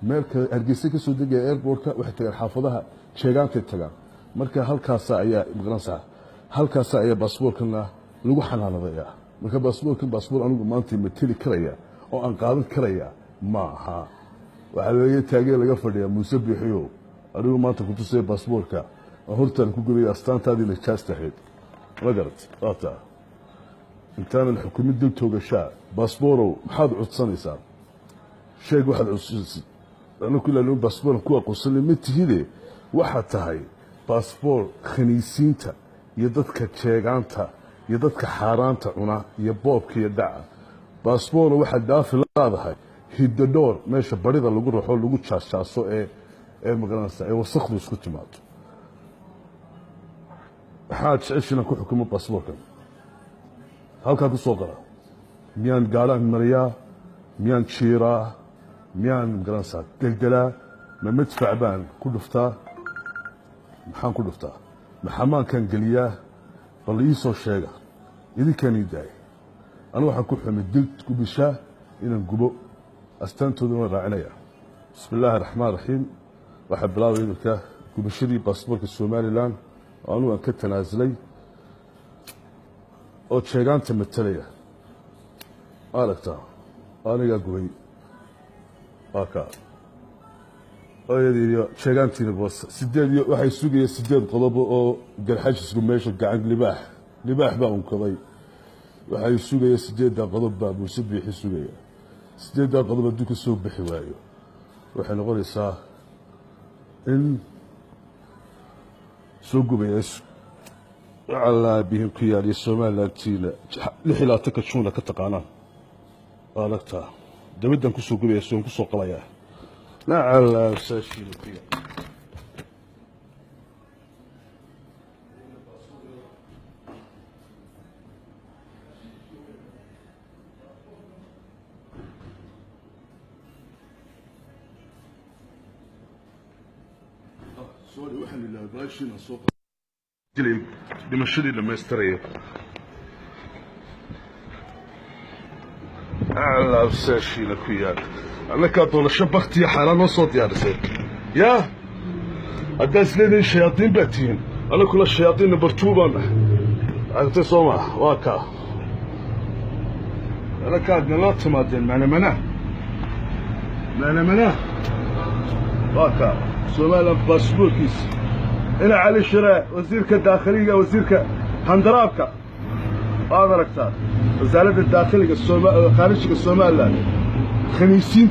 meelka hargeysa ka soo degaya airportka waxay tagaan xaafadaha sheegaantay tagaan marka halkaas ayaa maqranaysa halkaas ayaa baasaboorkana lagu xanaanadaya marka baasaboor anigu maanta mateli karaya oo aan qaadan karaya ma aha waxa laga taagay laga fadhiya Muuse Bixiyo anigu maanta ku tusay baasaboorka hortaan ku gubay astaantaadii la jaastahayd ma garat waata intaan xukuumadda toogashaa baasaboorow maxaad codsanaysaa sheeg waxaad codsanaysaa anigu ilaa baasaboor ku aqoonsan ma tihide waxa tahay baasaboor khaniisiinta iyo dadka jeegaanta iyo dadka xaaraanta cuna iyo boobka iyo dhaca baasaboor waxa daafi laadahay hiddoor meesha barida lagu ruxo lagu jaasjaaso ee magaranaysa ee wasaqdu isku timaado waxaad jeceshiina ku xukumo baasaboorkan halkaa ku soo qara miyaan gaadhaan mariyaa miyaan jiiraa miyaan magaranaysa deldelaa ma madfac baan ku dhuftaa maxaan ku dhuftaa maxamaankan geliyaa bal ii soo sheega idinkaan ii daaya anigu waxaan ku xumay dil ku bishaa inaan gubo astaantooda waan raacinaya bismi illaahi raxmaan raxiim waxaa bilaabay idinka gubashadii baasaboorka somalilan oo anigu aan ka tanaasulay oo sheegaanta matalaya aragtaa anigaa gubay waa kaa iyo sheegaantiina boos sideed iyo waxay sugaya 8 qodob oo garxajisku meesha gacan libaax baa unkaday waxay sugaya 8 qodob baa Muuse Biixi sugaya 8 qodob hadduu ka soo bixi waayo waxay noqonaysaa in soo gubayso على بهم كيالي سومالان تيلا لحلا تكتشونا كتقانا قالكتا دمدن كسو قبيا سون كسو قلايا لا على ساشي الكيا سوري وحن الله باشينا سوق dhimashadii dhammaystiraya alaabsaashiina ku yaal annakaa doorasho baktiya xaaraan noo soo diyaarisay yaa haddaa isleedihin shayaadiin baa tihiin annakuna shayaadiin number 2 baan nahay aragtay soo maa waa kaa annakaad nala timaadeen maanamanaa waa kaa somalilan baasaboorkiisa إلى علي شراء وزيرك الداخلية وزيرك هندرابك هذا ركتار وزارة الداخلية خارجك الصومال خميسين